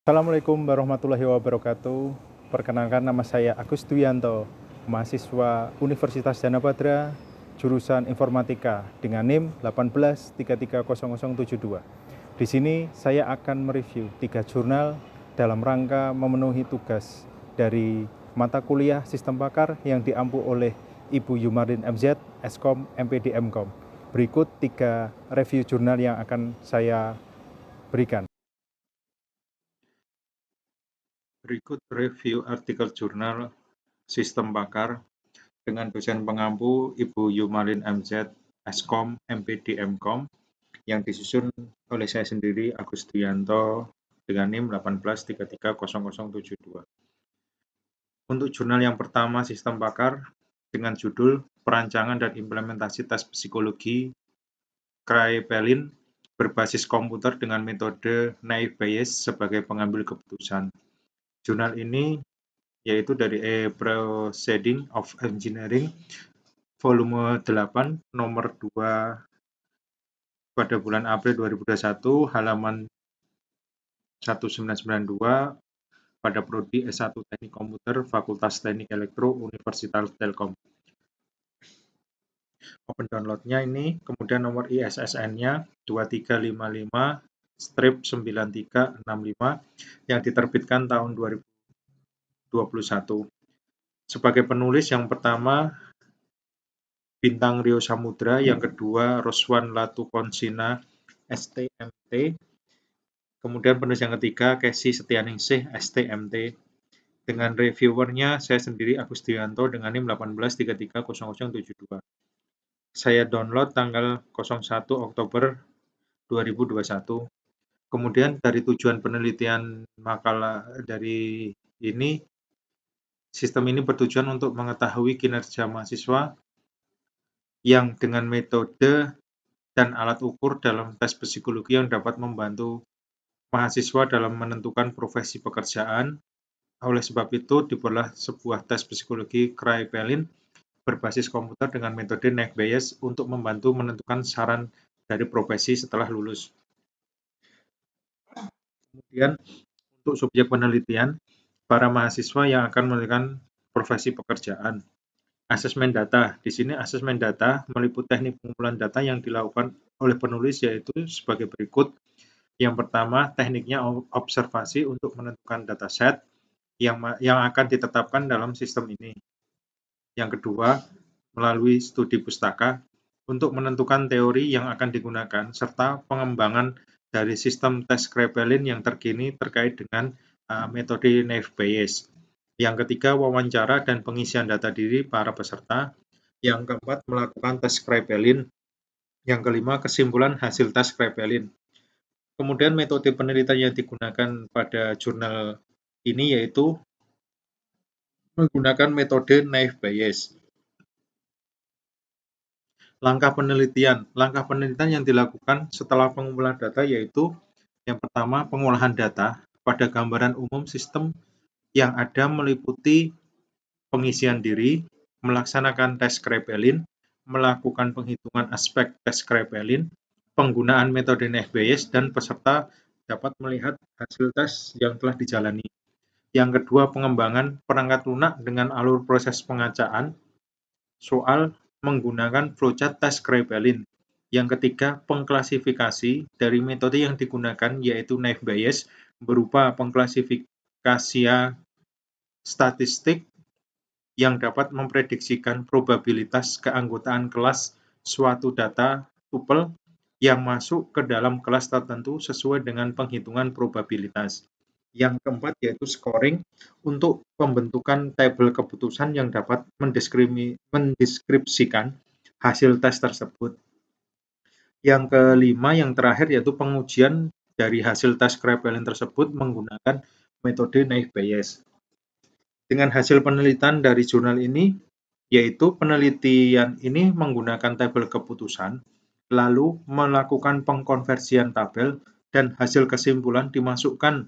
Assalamualaikum warahmatullahi wabarakatuh. Perkenalkan, nama saya Agus Duyanto, mahasiswa Universitas Danabadra, jurusan Informatika dengan NIM 18330072. Di sini saya akan mereview 3 jurnal dalam rangka memenuhi tugas dari mata kuliah Sistem Pakar yang diampu oleh Ibu Yumarlin MZ, Eskom, MPD Mkom. Berikut 3 review jurnal yang akan saya berikan. Berikut review artikel jurnal Sistem Pakar dengan dosen pengampu Ibu Yumarlin MZ, Eskom, MPD Mkom yang disusun oleh saya sendiri Agus Duyanto dengan NIM 18330072. Untuk jurnal yang pertama Sistem Pakar dengan judul Perancangan dan Implementasi Tes Psikologi Kraepelin berbasis komputer dengan metode naive Bayes sebagai pengambil keputusan. Jurnal ini yaitu dari Proceedings of Engineering volume 8 nomor 2 pada bulan April 2021 halaman 1992 pada prodi S1 Teknik Komputer Fakultas Teknik Elektro Universitas Telkom. Open download-nya ini, kemudian nomor ISSN-nya 2355-9365 yang diterbitkan tahun 2021. Sebagai penulis yang pertama Bintang Rio Samudra, yang kedua Roswan Latukonsina STMT, kemudian penulis yang ketiga Casey Setianingsih STMT. Dengan reviewernya saya sendiri Agus Duyanto dengan NIM 18330072. Saya download tanggal 01 Oktober 2021. Kemudian dari tujuan penelitian makalah dari ini, sistem ini bertujuan untuk mengetahui kinerja mahasiswa yang dengan metode dan alat ukur dalam tes psikologi yang dapat membantu mahasiswa dalam menentukan profesi pekerjaan. Oleh sebab itu, dibuatlah sebuah tes psikologi Kraepelin berbasis komputer dengan metode naive Bayes untuk membantu menentukan saran dari profesi setelah lulus. Kemudian, untuk subjek penelitian, para mahasiswa yang akan menentukan profesi pekerjaan. Asesmen data. Di sini asesmen data meliputi teknik pengumpulan data yang dilakukan oleh penulis yaitu sebagai berikut. Yang pertama, tekniknya observasi untuk menentukan dataset yang akan ditetapkan dalam sistem ini. Yang kedua, melalui studi pustaka untuk menentukan teori yang akan digunakan serta pengembangan dari sistem tes Kraepelin yang terkini terkait dengan metode naive Bayes. Yang ketiga, wawancara dan pengisian data diri para peserta. Yang keempat, melakukan tes Kraepelin. Yang kelima, kesimpulan hasil tes Kraepelin. Kemudian metode penelitian yang digunakan pada jurnal ini yaitu menggunakan metode naive Bayes. Langkah penelitian yang dilakukan setelah pengumpulan data yaitu yang pertama, pengolahan data pada gambaran umum sistem yang ada meliputi pengisian diri, melaksanakan tes Kraepelin, melakukan penghitungan aspek tes Kraepelin, penggunaan metode naive Bayes, dan peserta dapat melihat hasil tes yang telah dijalani. Yang kedua, pengembangan perangkat lunak dengan alur proses pengacaan soal menggunakan flowchart tes Kraepelin. Yang ketiga, pengklasifikasi dari metode yang digunakan yaitu naive Bayes berupa pengklasifikasian statistik yang dapat memprediksikan probabilitas keanggotaan kelas suatu data tuple yang masuk ke dalam kelas tertentu sesuai dengan penghitungan probabilitas. Yang keempat yaitu scoring untuk pembentukan tabel keputusan yang dapat mendeskripsikan hasil tes tersebut. Yang kelima, yang terakhir yaitu pengujian dari hasil tes Kraepelin tersebut menggunakan metode naive Bayes. Dengan hasil penelitian dari jurnal ini, yaitu penelitian ini menggunakan tabel keputusan, lalu melakukan pengkonversian tabel, dan hasil kesimpulan dimasukkan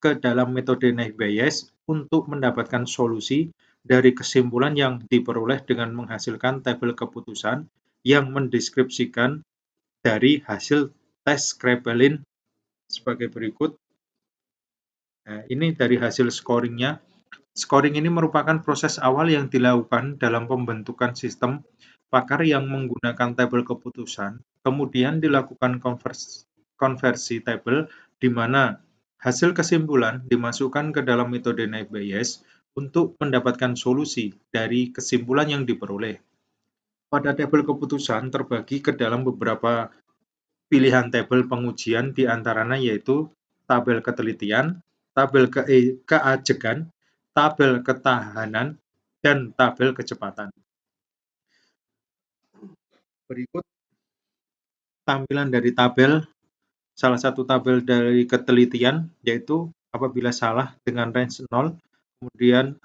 ke dalam metode naive Bayes untuk mendapatkan solusi dari kesimpulan yang diperoleh dengan menghasilkan tabel keputusan yang mendeskripsikan dari hasil tes Kraepelin sebagai berikut. Nah, ini dari hasil scoringnya. Scoring ini merupakan proses awal yang dilakukan dalam pembentukan sistem pakar yang menggunakan tabel keputusan, kemudian dilakukan konversi tabel di mana hasil kesimpulan dimasukkan ke dalam metode Naive Bayes untuk mendapatkan solusi dari kesimpulan yang diperoleh. Pada tabel keputusan terbagi ke dalam beberapa pilihan tabel pengujian di antaranya yaitu tabel ketelitian, tabel keajegan, tabel ketahanan, dan tabel kecepatan. Berikut tampilan dari tabel, salah satu tabel dari ketelitian yaitu apabila salah dengan range 0, kemudian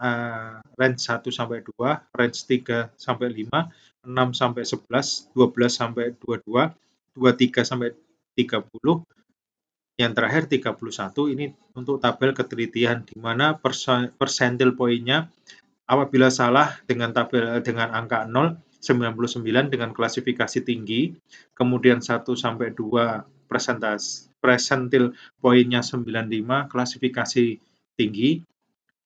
range 1 sampai 2, range 3 sampai 5, 6 sampai 11, 12 sampai 22, 23 sampai 30, yang terakhir 31 ini untuk tabel ketelitian di mana persentil poinnya apabila salah dengan angka 0 99 dengan klasifikasi tinggi, kemudian 1 sampai 2 persentil poinnya 95 klasifikasi tinggi,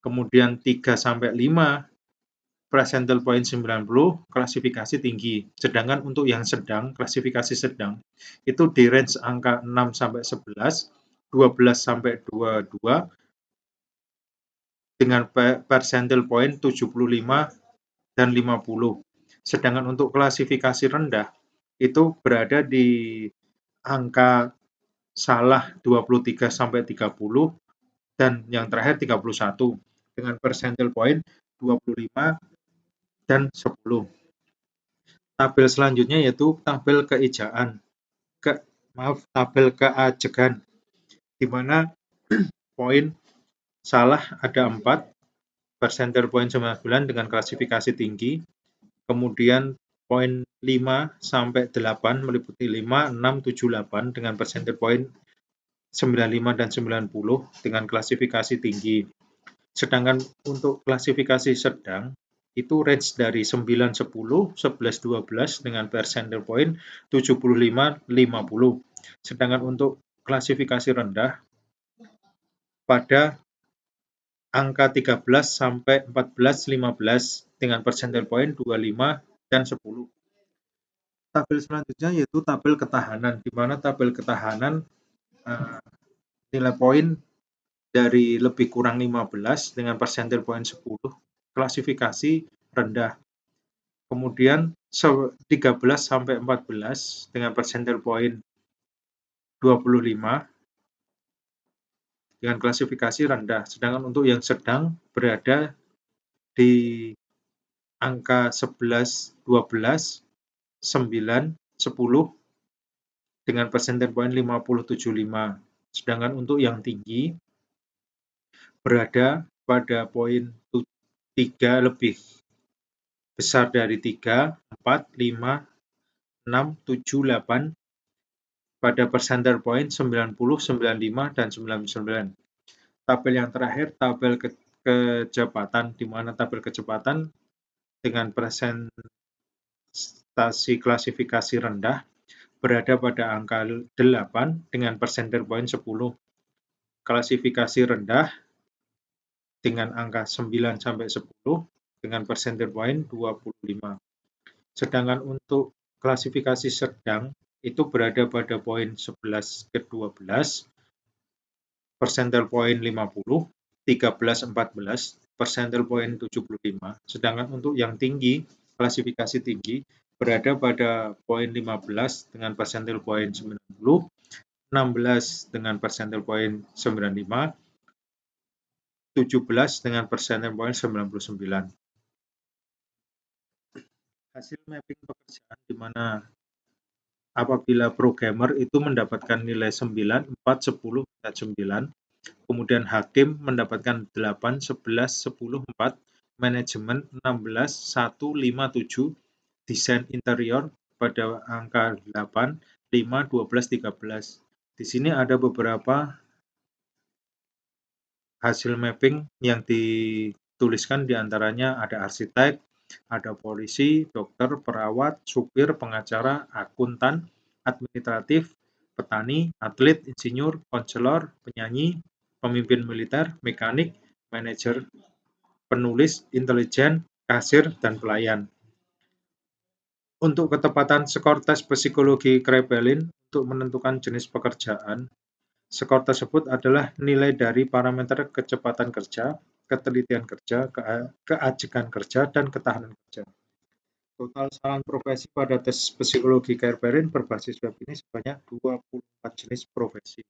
kemudian 3 sampai 5 persentil poin 90 klasifikasi tinggi. Sedangkan untuk yang sedang, klasifikasi sedang itu di range angka 6 sampai 11, 12 sampai 22 dengan persentil poin 75 dan 50. Sedangkan untuk klasifikasi rendah itu berada di angka salah 23 sampai 30 dan yang terakhir 31 dengan persentil poin 25 dan 10. Tabel selanjutnya yaitu tabel tabel keajegan di mana poin salah ada 4, persentil poin 99 dengan klasifikasi tinggi, kemudian poin 5 sampai 8 meliputi 5, 6, 7, 8 dengan persentil poin 95 dan 90 dengan klasifikasi tinggi. Sedangkan untuk klasifikasi sedang itu range dari 9, 10, 11, 12 dengan persentil poin 75, 50. Sedangkan untuk klasifikasi rendah pada angka 13 sampai 14, 15 dengan persentil poin 25 dan 10. Tabel selanjutnya yaitu tabel ketahanan, di mana tabel ketahanan nilai poin dari lebih kurang 15 dengan persentil poin 10, klasifikasi rendah. Kemudian 13 sampai 14 dengan persentil poin 25 dengan klasifikasi rendah. Sedangkan untuk yang sedang berada di angka 11, 12, 9, 10 dengan persentil poin 50,75. Sedangkan untuk yang tinggi berada pada poin 3 lebih besar dari 3, 4, 5, 6, 7, 8 pada persentil poin 90, 95, dan 99. Tabel yang terakhir, tabel kecepatan, di mana tabel kecepatan dengan presentasi klasifikasi rendah berada pada angka 8 dengan persentil poin 10. Klasifikasi rendah dengan angka 9 sampai 10 dengan persentil poin 25. Sedangkan untuk klasifikasi sedang itu berada pada poin 11 ke 12, persentil poin 50, 13, 14, persentil poin 75. Sedangkan untuk yang tinggi, klasifikasi tinggi, berada pada poin 15 dengan persentil poin 90, 16 dengan persentil poin 95, 17 dengan persentil poin 99. Hasil mapping pekerjaan di mana apabila programmer itu mendapatkan nilai 9, 4, 10, dan 9, kemudian hakim mendapatkan 8, 11, 10, 4, manajemen 16, 1, 5, 7, desain interior pada angka 8, 5, 12, 13. Di sini ada beberapa hasil mapping yang dituliskan diantaranya ada arsitek, ada polisi, dokter, perawat, supir, pengacara, akuntan, administratif, petani, atlet, insinyur, konselor, penyanyi, pemimpin militer, mekanik, manajer, penulis, intelijen, kasir, dan pelayan. Untuk ketepatan skor tes psikologi Kraepelin untuk menentukan jenis pekerjaan, skor tersebut adalah nilai dari parameter kecepatan kerja, ketelitian kerja, keajekan kerja, dan ketahanan kerja. Total saran profesi pada tes psikologi Kraepelin berbasis web ini sebanyak 24 jenis profesi.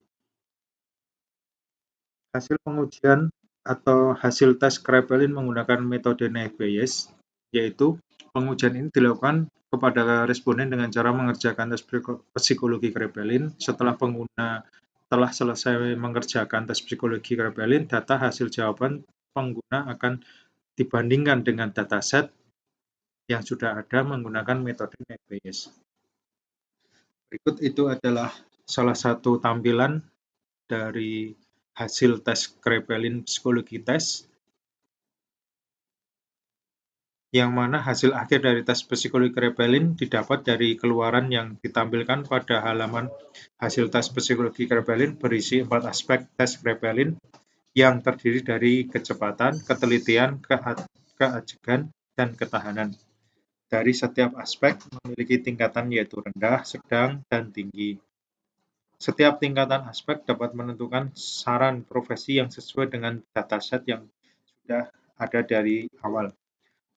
Hasil pengujian atau hasil tes Kraepelin menggunakan metode Naive-Bayes, yaitu pengujian ini dilakukan kepada responden dengan cara mengerjakan tes psikologi Kraepelin. Setelah pengguna telah selesai mengerjakan tes psikologi Kraepelin, data hasil jawaban pengguna akan dibandingkan dengan dataset yang sudah ada menggunakan metode Naive-Bayes. Berikut itu adalah salah satu tampilan dari hasil tes Kraepelin psikologi tes, yang mana hasil akhir dari tes psikologi Kraepelin didapat dari keluaran yang ditampilkan pada halaman hasil tes psikologi Kraepelin berisi 4 aspek tes Kraepelin yang terdiri dari kecepatan, ketelitian, keajekan, dan ketahanan. Dari setiap aspek memiliki tingkatan yaitu rendah, sedang, dan tinggi. Setiap tingkatan aspek dapat menentukan saran profesi yang sesuai dengan dataset yang sudah ada dari awal.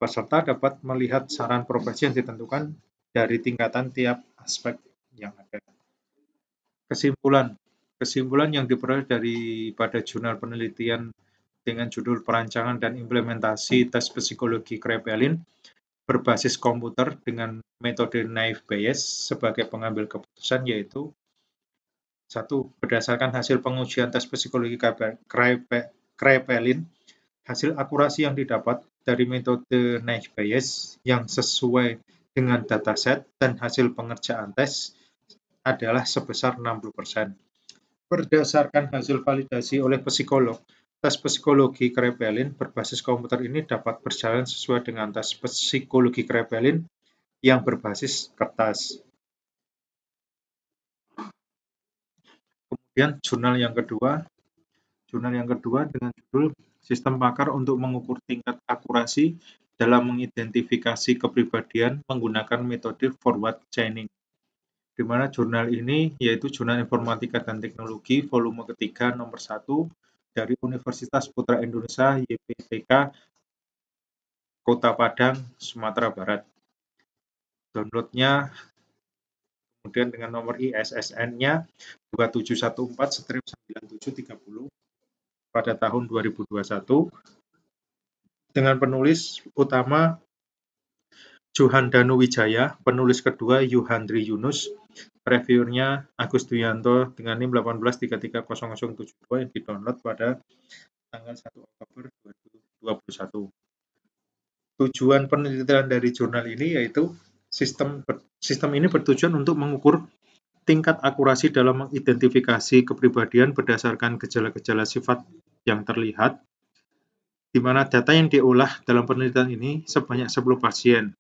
Peserta dapat melihat saran profesi yang ditentukan dari tingkatan tiap aspek yang ada. Kesimpulan yang diperoleh daripada jurnal penelitian dengan judul Perancangan dan Implementasi Tes Psikologi Kraepelin berbasis komputer dengan metode Naive-Bayes sebagai pengambil keputusan, yaitu 1. Berdasarkan hasil pengujian tes psikologi Kraepelin, hasil akurasi yang didapat dari metode Naive-Bayes yang sesuai dengan dataset dan hasil pengerjaan tes adalah sebesar 60%. Berdasarkan hasil validasi oleh psikolog, tes psikologi Kraepelin berbasis komputer ini dapat berjalan sesuai dengan tes psikologi Kraepelin yang berbasis kertas. Kemudian jurnal yang kedua dengan judul Sistem Pakar untuk mengukur tingkat akurasi dalam mengidentifikasi kepribadian menggunakan metode forward chaining. Di mana jurnal ini yaitu Jurnal Informatika dan Teknologi volume ketiga nomor 1 dari Universitas Putra Indonesia YPTK Kota Padang, Sumatera Barat. Downloadnya kemudian dengan nomor ISSN-nya 2714-9730 pada tahun 2021 dengan penulis utama Johan Danu Wijaya, penulis kedua Yuhandri Yunus, reviewernya Agus Duyanto dengan NIM 18330072 yang didownload pada tanggal 1 Oktober 2021. Tujuan penelitian dari jurnal ini yaitu sistem ini bertujuan untuk mengukur tingkat akurasi dalam mengidentifikasi kepribadian berdasarkan gejala-gejala sifat yang terlihat, di mana data yang diolah dalam penelitian ini sebanyak 10 pasien.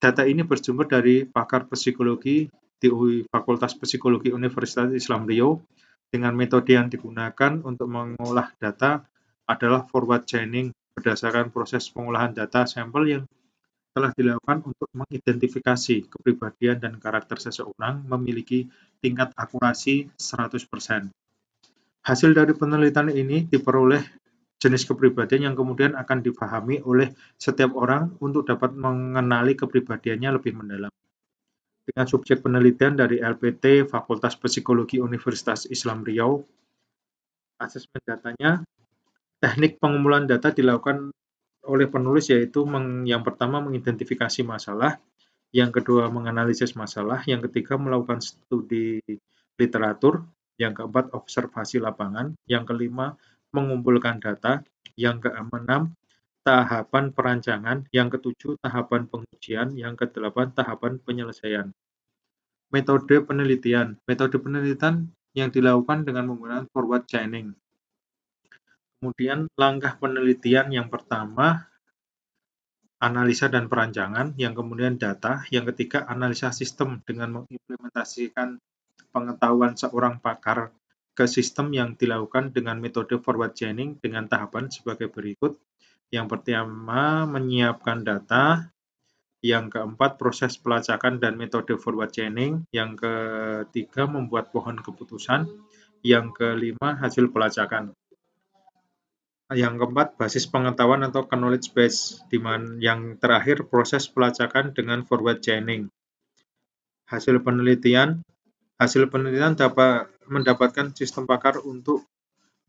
Data ini bersumber dari pakar psikologi di Fakultas Psikologi Universitas Islam Riau, dengan metode yang digunakan untuk mengolah data adalah forward chaining berdasarkan proses pengolahan data sampel yang telah dilakukan untuk mengidentifikasi kepribadian dan karakter seseorang memiliki tingkat akurasi 100%. Hasil dari penelitian ini diperoleh jenis kepribadian yang kemudian akan dipahami oleh setiap orang untuk dapat mengenali kepribadiannya lebih mendalam. Dengan subjek penelitian dari LPT Fakultas Psikologi Universitas Islam Riau, asesmen datanya, teknik pengumpulan data dilakukan oleh penulis yaitu yang pertama mengidentifikasi masalah, yang kedua menganalisis masalah, yang ketiga melakukan studi literatur, yang keempat observasi lapangan, yang kelima mengumpulkan data, yang keenam tahapan perancangan, yang ketujuh tahapan pengujian, yang kedelapan tahapan penyelesaian. Metode penelitian yang dilakukan dengan menggunakan forward chaining. Kemudian langkah penelitian yang pertama analisa dan perancangan, yang kemudian data, yang ketiga analisa sistem dengan mengimplementasikan pengetahuan seorang pakar ke sistem yang dilakukan dengan metode forward chaining dengan tahapan sebagai berikut. Yang pertama, menyiapkan data. Yang keempat, proses pelacakan dan metode forward chaining. Yang ketiga, membuat pohon keputusan. Yang kelima, hasil pelacakan. Yang keempat, basis pengetahuan atau knowledge base. Yang terakhir, proses pelacakan dengan forward chaining. Hasil penelitian dapat mendapatkan sistem pakar untuk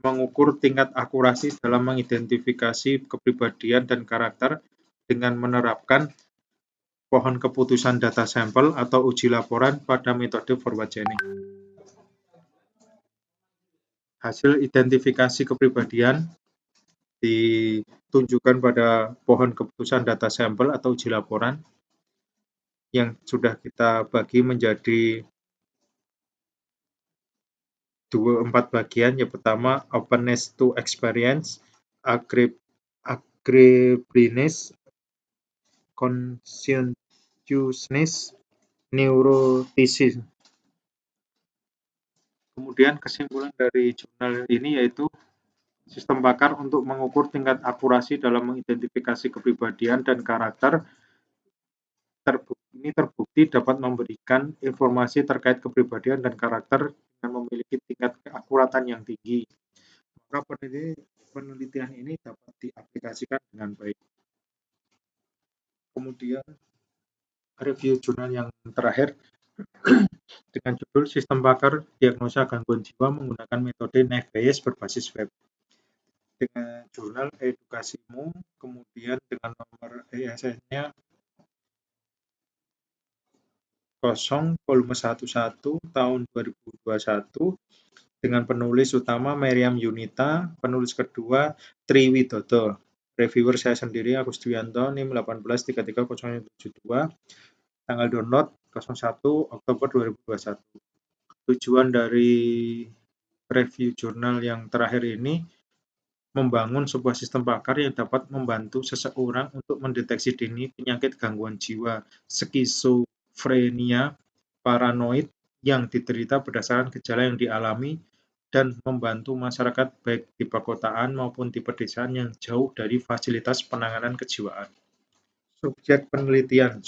mengukur tingkat akurasi dalam mengidentifikasi kepribadian dan karakter dengan menerapkan pohon keputusan data sampel atau uji laporan pada metode forward chaining. Hasil identifikasi kepribadian ditunjukkan pada pohon keputusan data sampel atau uji laporan yang sudah kita bagi menjadi 4 bagian. Yang pertama, openness to experience, agreeableness, conscientiousness, neuroticism. Kemudian kesimpulan dari jurnal ini yaitu sistem pakar untuk mengukur tingkat akurasi dalam mengidentifikasi kepribadian dan karakter ini terbukti dapat memberikan informasi terkait kepribadian dan karakter dengan memiliki tingkat keakuratan yang tinggi. Maka penelitian ini dapat diaplikasikan dengan baik. Kemudian review jurnal yang terakhir dengan judul Sistem Pakar Diagnosa Gangguan Jiwa menggunakan metode Naive Bayes berbasis web. Dengan jurnal Edukasimu, kemudian dengan nomor ISSN-nya 0 volume 11 tahun 2021 dengan penulis utama Meriam Yunita, penulis kedua Tri Widodo. Reviewer saya sendiri Agustianto, NIM 1833072, tanggal download 01 Oktober 2021. Tujuan dari review jurnal yang terakhir ini membangun sebuah sistem pakar yang dapat membantu seseorang untuk mendeteksi dini penyakit gangguan jiwa, skizofrenia, paranoid yang diderita berdasarkan gejala yang dialami dan membantu masyarakat baik di perkotaan maupun di pedesaan yang jauh dari fasilitas penanganan kejiwaan. Subjek penelitian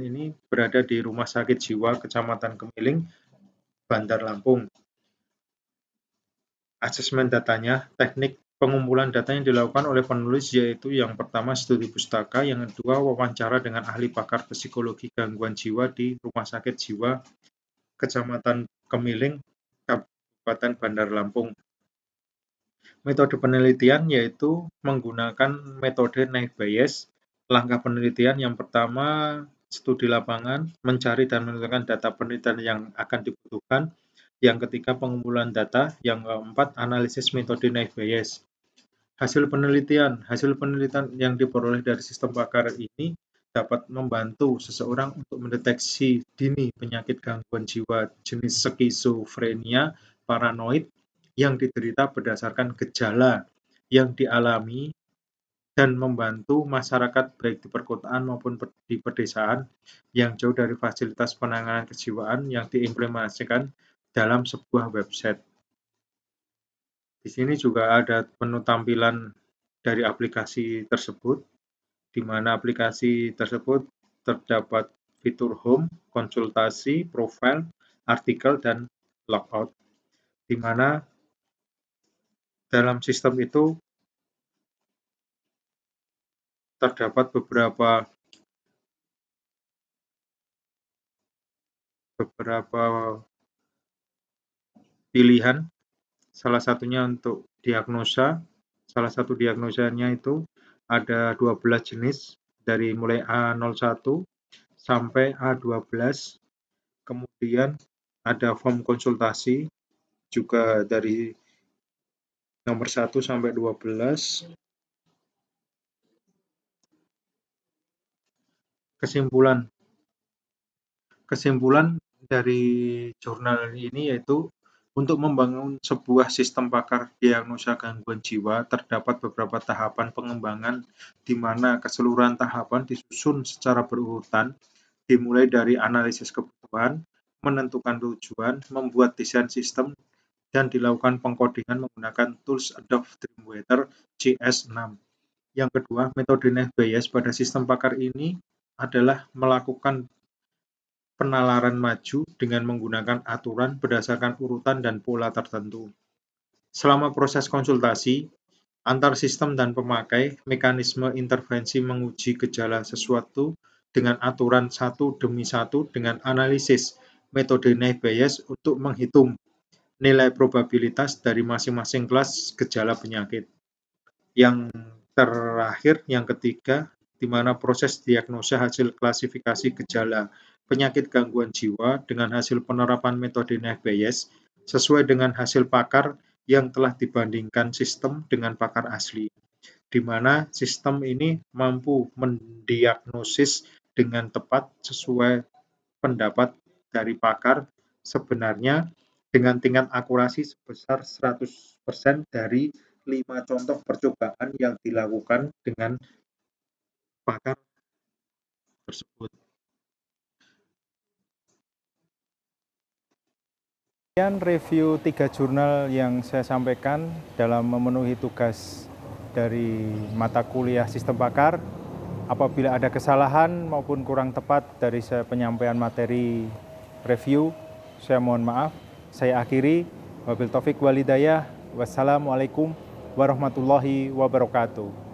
ini berada di Rumah Sakit Jiwa Kecamatan Kemiling, Bandar Lampung. Asesmen datanya, teknik pengumpulan data yang dilakukan oleh penulis yaitu yang pertama studi pustaka, yang kedua wawancara dengan ahli pakar psikologi gangguan jiwa di Rumah Sakit Jiwa Kecamatan Kemiling, Kabupaten Bandar Lampung. Metode penelitian yaitu menggunakan metode Naive Bayes. Langkah penelitian yang pertama, studi lapangan, mencari dan menentukan data penelitian yang akan dibutuhkan. Yang ketiga, pengumpulan data. Yang keempat, analisis metode Naive Bayes. Hasil penelitian yang diperoleh dari sistem pakar ini dapat membantu seseorang untuk mendeteksi dini penyakit gangguan jiwa jenis skizofrenia, paranoid yang diderita berdasarkan gejala yang dialami dan membantu masyarakat baik di perkotaan maupun di pedesaan yang jauh dari fasilitas penanganan kejiwaan yang diimplementasikan dalam sebuah website. Di sini juga ada menu tampilan dari aplikasi tersebut, di mana aplikasi tersebut terdapat fitur home, konsultasi, profile, artikel, dan logout, di mana dalam sistem itu terdapat beberapa pilihan, salah satunya untuk diagnosa. Salah satu diagnosanya itu ada 12 jenis, dari mulai A01 sampai A12. Kemudian ada form konsultasi juga dari nomor 1 sampai 12. Kesimpulan dari jurnal ini yaitu untuk membangun sebuah sistem pakar diagnosa gangguan jiwa terdapat beberapa tahapan pengembangan di mana keseluruhan tahapan disusun secara berurutan, dimulai dari analisis kebutuhan, menentukan tujuan, membuat desain sistem, dan dilakukan pengkodingan menggunakan tools Adobe Dreamweaver JS6. Yang kedua, metode Naive Bayes pada sistem pakar ini adalah melakukan penalaran maju dengan menggunakan aturan berdasarkan urutan dan pola tertentu. Selama proses konsultasi, antar sistem dan pemakai, mekanisme intervensi menguji gejala sesuatu dengan aturan satu demi satu dengan analisis metode Naive Bayes untuk menghitung nilai probabilitas dari masing-masing kelas gejala penyakit. Yang terakhir, yang ketiga, di mana proses diagnosa hasil klasifikasi gejala penyakit gangguan jiwa dengan hasil penerapan metode Naive Bayes sesuai dengan hasil pakar yang telah dibandingkan sistem dengan pakar asli, di mana sistem ini mampu mendiagnosis dengan tepat sesuai pendapat dari pakar sebenarnya dengan tingkat akurasi sebesar 100% dari 5 contoh percobaan yang dilakukan dengan pakar tersebut. Sekian review 3 jurnal yang saya sampaikan dalam memenuhi tugas dari mata kuliah sistem pakar. Apabila ada kesalahan maupun kurang tepat dari penyampaian materi review, saya mohon maaf. Saya akhiri. Wabil taufik walhidayah. Wassalamualaikum warahmatullahi wabarakatuh.